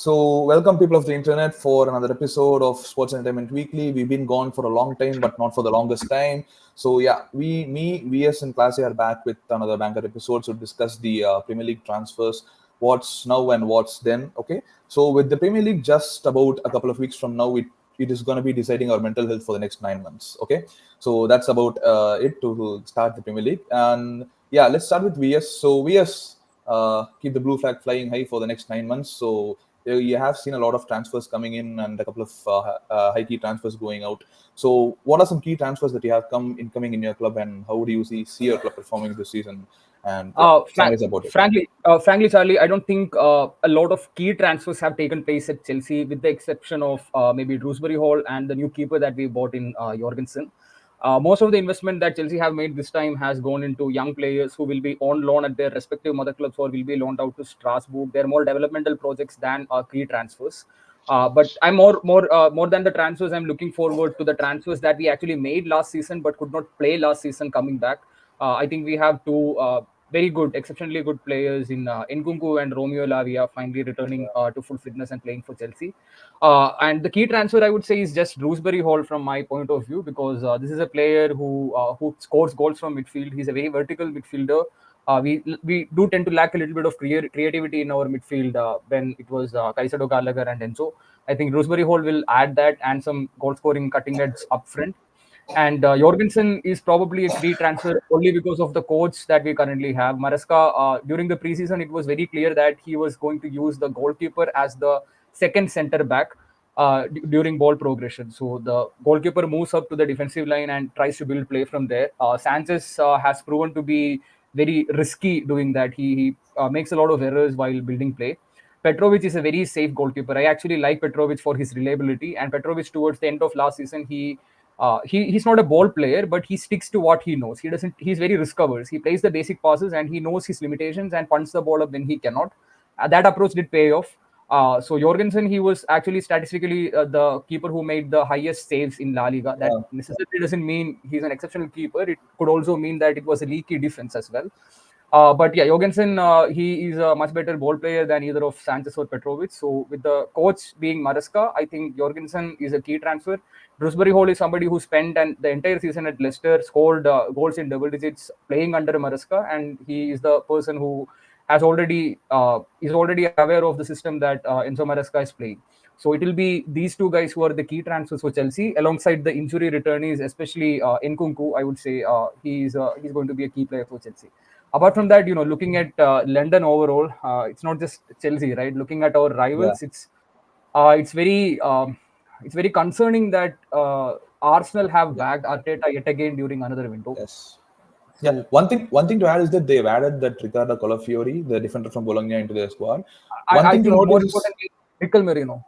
So, welcome people of the internet for another episode of Sports Entertainment Weekly. We've been gone for a long time, but not for the longest time. So, yeah, VS and Classy are back with another banker episode to discuss the Premier League transfers, what's now and what's then. Okay, so with the Premier League just about a couple of weeks from now, it is going to be deciding our mental health for the next 9 months. Okay, so that's about it to start the Premier League. And yeah, let's start with VS. So, VS. Keep the blue flag flying high for the next 9 months. So you have seen a lot of transfers coming in and a couple of high key transfers going out. So what are some key transfers that you have coming in your club, and how do you see your club performing this season? And yeah, summarize about it. Frankly, Charlie, I don't think a lot of key transfers have taken place at Chelsea, with the exception of maybe Drewsbury Hall and the new keeper that we bought in Jorgensen. Most of the investment that Chelsea have made this time has gone into young players who will be on loan at their respective mother clubs or will be loaned out to Strasbourg. They're more developmental projects than key transfers. But I'm more than the transfers. I'm looking forward to the transfers that we actually made last season but could not play last season coming back. I think we have two very good, exceptionally good players in Nkunku and Romeo Lavia finally returning to full fitness and playing for Chelsea. And the key transfer I would say is just Drewsbury Hall from my point of view, because this is a player who scores goals from midfield. He's a very vertical midfielder. We do tend to lack a little bit of creativity in our midfield when it was Caicedo, Gallagher, and Enzo. I think Drewsbury Hall will add that and some goal scoring cutting edge up front. And Jorgensen is probably a key transfer only because of the coach that we currently have. Maresca, during the preseason, it was very clear that he was going to use the goalkeeper as the second center back during ball progression. So the goalkeeper moves up to the defensive line and tries to build play from there. Sanchez has proven to be very risky doing that. He makes a lot of errors while building play. Petrovic is a very safe goalkeeper. I actually like Petrovic for his reliability. And Petrovic, towards the end of last season, he's not a ball player, but he sticks to what he knows. He's very risk averse. He plays the basic passes and he knows his limitations and punts the ball up when he cannot. That approach did pay off. So Jorgensen, he was actually statistically the keeper who made the highest saves in La Liga. That necessarily doesn't mean he's an exceptional keeper. It could also mean that it was a leaky defense as well. But yeah, Jorgensen, he is a much better ball player than either of Sanchez or Petrovic. So with the coach being Maresca, I think Jorgensen is a key transfer. Drewsbury Hall is somebody who spent the entire season at Leicester, scored goals in double digits, playing under Maresca, and he is the person who is already aware of the system that Enzo Maresca is playing. So it will be these two guys who are the key transfers for Chelsea, alongside the injury returnees, especially Nkunku. I would say he's going to be a key player for Chelsea. Apart from that, looking at London overall, it's not just Chelsea, right? Looking at our Yeah. rivals, it's very concerning that Arsenal have Yeah. bagged Arteta yet again during another window. Yes. Yeah. So One thing to add is that they've added that Ricardo Colafiori, the defender from Bologna, into their squad. One I thing to think more notice is importantly, Mikel Merino.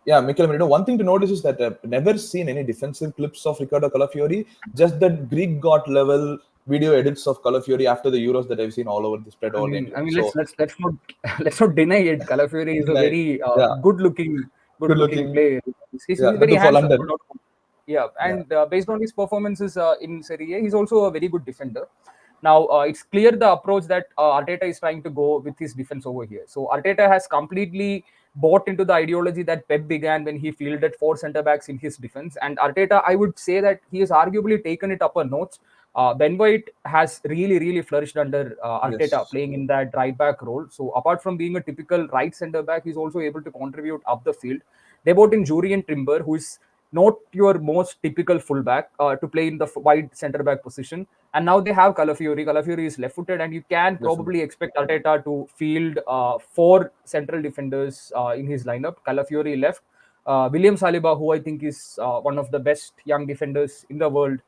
Yeah, Mikel Merino. One thing to notice is that I've never seen any defensive clips of Ricardo Calafiori. Just that Greek got level video edits of Calafiori after the Euros that I've seen all over the spread all the I internet. mean, So let's not let's not deny it. Calafiori is a like, very yeah, good good looking looking. player. He's Yeah, very for handsome, no London. doubt about it. Yeah, Yeah, and based on his performances in Serie A, he's also a very good defender. Now it's clear the approach that Arteta is trying to go with his defense over here. So Arteta has completely bought into the ideology that Pep began when he fielded four centre backs in his defense. And Arteta, I would say that he has arguably taken it up a notch. Ben White has really flourished under Arteta, yes, playing in that right back role. So apart from being a typical right centre back, he's also able to contribute up the field. They bought in Jurian Timber, who is not your most typical fullback to play in the wide centre back position. And now they have Calafiori. Calafiori is left footed, and you can definitely. probably expect Arteta to field four central defenders in his lineup. Calafiori left. William Saliba, who I think is one of the best young defenders in the world,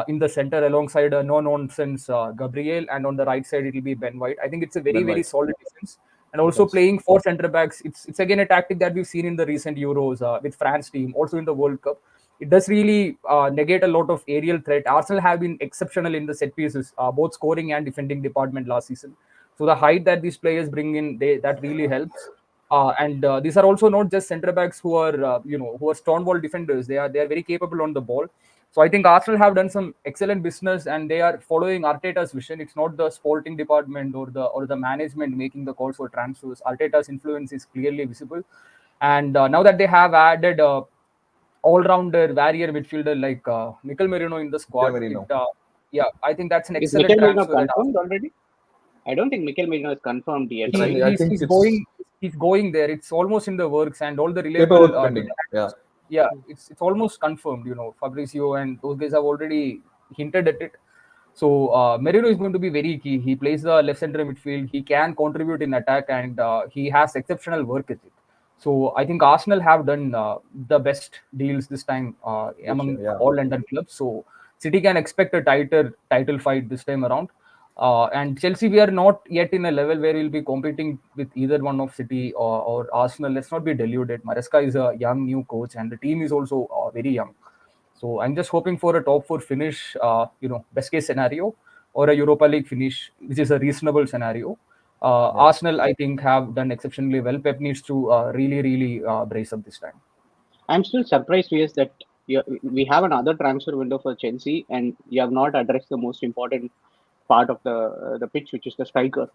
in the center alongside a no-nonsense Gabriel, and on the right side it will be Ben White. I think it's a Ben very White. solid defense. And also Yes. playing four centre backs, it's again a tactic that we've seen in the recent Euros with France team, also in the World Cup. It does really negate a lot of aerial threat. Arsenal have been exceptional in the set pieces, both scoring and defending department last season. So the height that these players bring in, that really helps. And these are also not just centre backs who are who are stonewall defenders. They are very capable on the ball. So I think Arsenal have done some excellent business, and they are following Arteta's vision. It's not the sporting department or the management making the calls for transfers. Arteta's influence is clearly visible, and now that they have added all-rounder warrior midfielder like Mikel Merino in the Mikel squad, Merino. yeah, I think that's an Is excellent Mikel Merino transfer. That confirmed already? I don't think Mikel Merino is confirmed yet, It's right? I think he's it's going there. It's almost in the works, and all the reliable paperwork pending. Yeah. yeah, it's almost confirmed. Fabrizio and those guys have already hinted at it. So Merino is going to be very key. He plays the left center midfield. He can contribute in attack, and he has exceptional work ethic. So I think Arsenal have done the best deals this time This among year, yeah. all London clubs. So City can expect a tighter title fight this time around. And Chelsea, we are not yet in a level where we'll be competing with either one of City or Arsenal. Let's not be deluded. Maresca is a young new coach, and the team is also very young. So I'm just hoping for a top four finish, best case scenario, or a Europa League finish, which is a reasonable scenario. Yeah. Arsenal, I think, have done exceptionally well. Pep needs to really, really brace up this time. I'm still surprised, yes, that we have another transfer window for Chelsea, and you have not addressed the most important part of the pitch, which is the striker.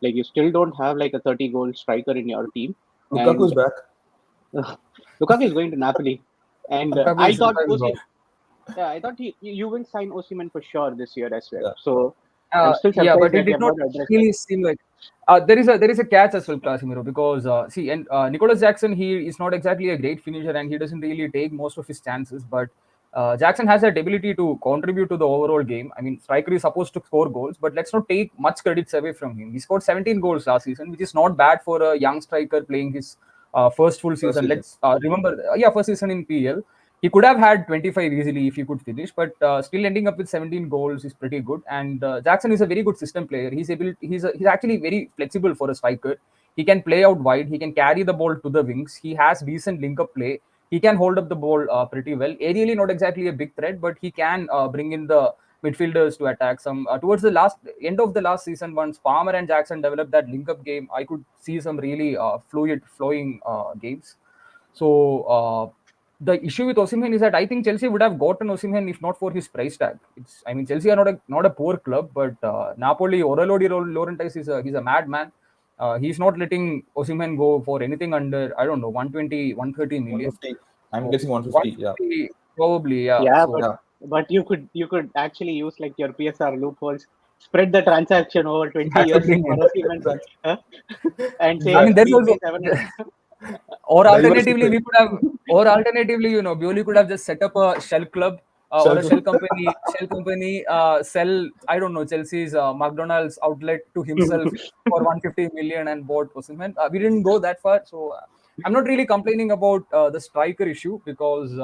Like you still don't have like a 30-goal striker in your team, Lukaku is and back. Lukaku is going to Napoli. And I thought you will sign Osimhen for sure this year as well. Yeah. So I'm still Yeah, surprised but it that you did have not not addressed that. really seem like there is a catch as well, Casemiro, because see, and Nicolas Jackson, he is not exactly a great finisher, and he doesn't really take most of his chances. But Jackson has that ability to contribute to the overall game. I mean, striker is supposed to score goals, but let's not take much credits away from him. He scored 17 goals last season, which is not bad for a young striker playing his first full First season. season. Let's remember, first season in PL. He could have had 25 easily if he could finish, but still ending up with 17 goals is pretty good. And Jackson is a very good system player. He's actually very flexible for a striker. He can play out wide. He can carry the ball to the wings. He has decent link up play. He can hold up the ball pretty well. Aerially, not exactly a big threat, but he can bring in the midfielders to attack. Some towards the last end of the last season, once Palmer and Jackson developed that link up game, I could see some really fluid, flowing games. So the issue with Osimhen is that I think Chelsea would have gotten Osimhen if not for his price tag. I mean, Chelsea are not a poor club, but Napoli, Aurelio Di Laurentiis he's a madman. He's not letting Osimhen go for anything under, I don't know, 120, 130 million. 150. I'm So guessing 150. Yeah. 150 probably, yeah. Yeah, So Yeah. but you could actually use like your PSR loopholes, spread the transaction over 20 that's the years thing. for Osimhen, huh? And say I mean, there's we also pay 700. or alternatively, Diversify. we could have just set up a shell club or a Shall shell company, sell, I don't know, Chelsea's McDonald's outlet to himself for 150 million and bought Osimhen. We didn't go that far, so I'm not really complaining about the striker issue, because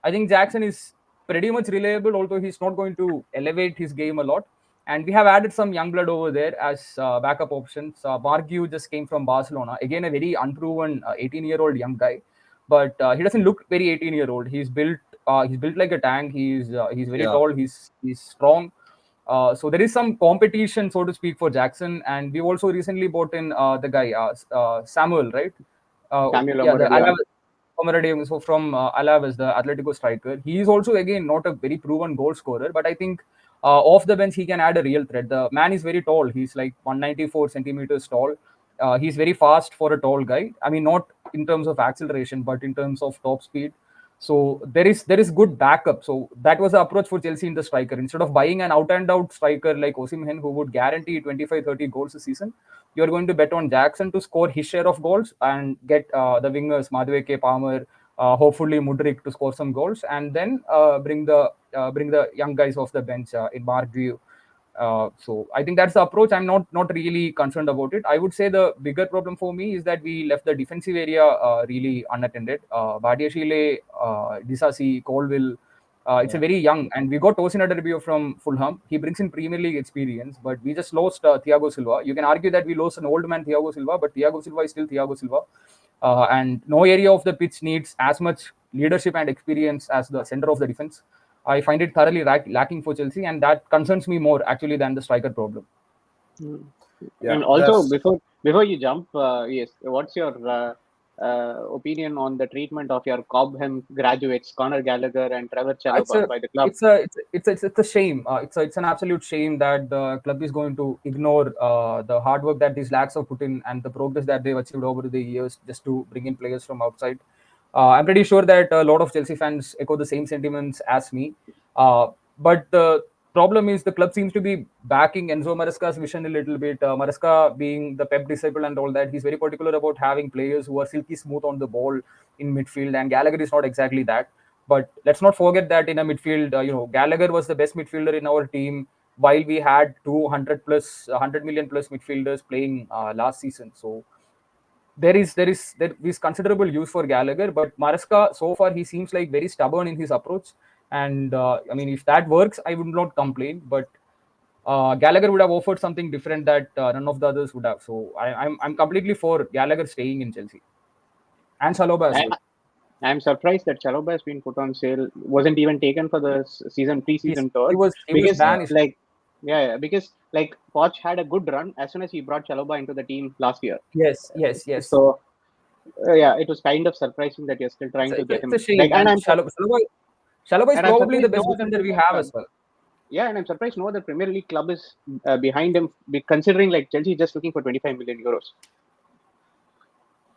I think Jackson is pretty much reliable, although he's not going to elevate his game a lot. And we have added some young blood over there as backup options. Margu just came from Barcelona. Again, a very unproven 18-year-old young guy, but he doesn't look very 18-year-old. He's built like a tank. He's very Yeah. tall. He's strong. So there is some competition, so to speak, for Jackson. And we also recently bought in the guy Samuel, right? Samuel Yeah, the Omorodion. Alaves, so from Alaves, the Atletico striker. He is also again not a very proven goal scorer, but I think off the bench he can add a real threat. The man is very tall. He's like 194 centimeters tall. He's very fast for a tall guy. I mean, not in terms of acceleration, but in terms of top speed. So there is good backup. So that was the approach for Chelsea in the striker. Instead of buying an out and out striker like Osimhen, who would guarantee 25, 30 goals a season, you're going to bet on Jackson to score his share of goals and get the wingers Madueke, Palmer, hopefully Mudrik to score some goals, and then bring the young guys off the bench in Markview. So I think that's the approach. I'm not really concerned about it. I would say the bigger problem for me is that we left the defensive area really unattended. Badiashile, Disasi, Colville. It's a very young, and we got Tosin Aderbio from Fulham. He brings in Premier League experience, but we just lost Thiago Silva. You can argue that we lost an old man, Thiago Silva, but Thiago Silva is still Thiago Silva. And no area of the pitch needs as much leadership and experience as the center of the defense. I find it thoroughly lacking for Chelsea, and that concerns me more actually than the striker problem. Mm. Yeah. And also That's before you jump, yes, what's your opinion on the treatment of your Cobham graduates, Conor Gallagher and Trevor It's Chalobah a by the club? it's a shame. It's an absolute shame that the club is going to ignore the hard work that these lads have put in and the progress that they've achieved over the years just to bring in players from outside. I'm pretty sure that a lot of Chelsea fans echo the same sentiments as me. But the problem is the club seems to be backing Enzo Maresca's vision a little bit. Maresca being the Pep disciple and all that, he's very particular about having players who are silky smooth on the ball in midfield, and Gallagher is not exactly that. But let's not forget that in a midfield, Gallagher was the best midfielder in our team while we had 100 million plus midfielders playing last season. So there is considerable use for Gallagher, but Maresca so far he seems like very stubborn in his approach. And I mean, if that works, I would not complain. But Gallagher would have offered something different that none of the others would have. So I'm completely for Gallagher staying in Chelsea and Chalobah as I, well. I'm surprised that Chalobah has been put on sale, wasn't even taken for the season He's, pre-season he tour, was he was because banished. because like Poch had a good run as soon as he brought Chalobah into the team last year. Yes. So yeah, it was kind of surprising that you're still trying to get It's a him. shame. And Chalobah is And I'm probably the surprised best no other defender we Premier have club. as well. Yeah, and I'm surprised no other Premier League club is behind him, considering like Chelsea is just looking for 25 million euros.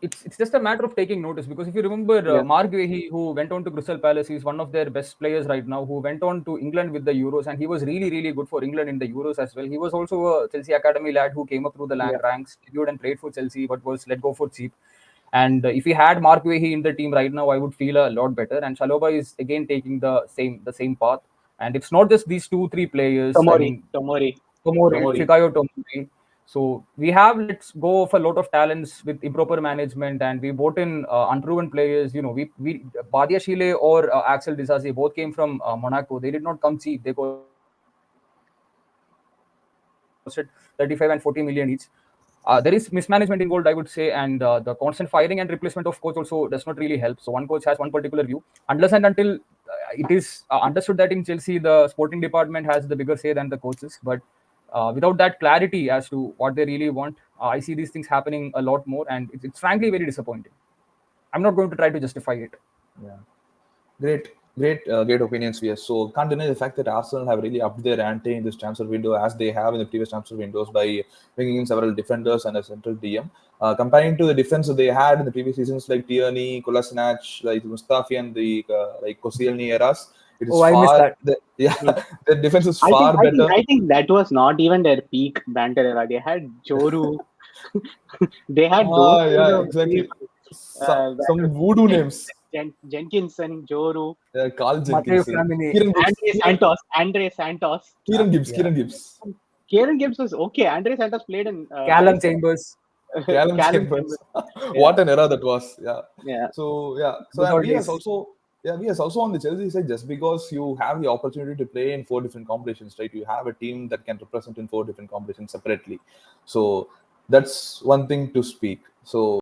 It's just a matter of taking notice, because if you remember Yeah. Mark Guehi, who went on to Crystal Palace, he's one of their best players right now, who went on to England with the Euros, and he was really good for England in the Euros as well. He was also a Chelsea academy lad who came up through the Yeah. ranks, debuted and played for Chelsea, but was let go for cheap. And if we had Mark Guehi in the team right now, I would feel a lot better. And Chalobah is again taking the same path. And it's not just these 2-3 players. I mean, Tomori. Tomori, Fikayo Tomori. So we have let's go of a lot of talents with improper management, and we brought in unproven players. We Badia Chile or Axel Disasi both came from Monaco. They did not come cheap. They costed 35 and 40 million each. There is mismanagement involved, I would say, and the constant firing and replacement of coach also does not really help. So one coach has one particular view, unless and until it is understood that in Chelsea the sporting department has the bigger say than the coaches. But without that clarity as to what they really want, I see these things happening a lot more, and it's frankly very disappointing. I'm not going to try to justify it. Yeah. Great opinions, yes. So can't deny the fact that Arsenal have really upped their ante in this transfer window, as they have in the previous transfer windows, by bringing in several defenders and a central DM. Comparing to the defense that they had in the previous seasons, like Tierney, Kolasinac, like Mustafi, and the like Koscielny eras, it is Oh, I missed that. the defense is I far better. think that was not even their peak banter era. They had Joru. They had those kind of Exactly. people. Some voodoo names. Jenkinson, Joru, Carl Matteo Jenkinson, Flamini, Andre Santos. Kieran Gibbs, Yeah. Kieran Gibbs. Kieran Gibbs was okay. Andre Santos played in Callum Chambers. Callum Chambers. What an era that was. Yeah. So Without we as days. also we as also on the Chelsea side, just because you have the opportunity to play in 4 different competitions, right? You have a team that can represent in 4 different competitions separately. So that's one thing to speak. So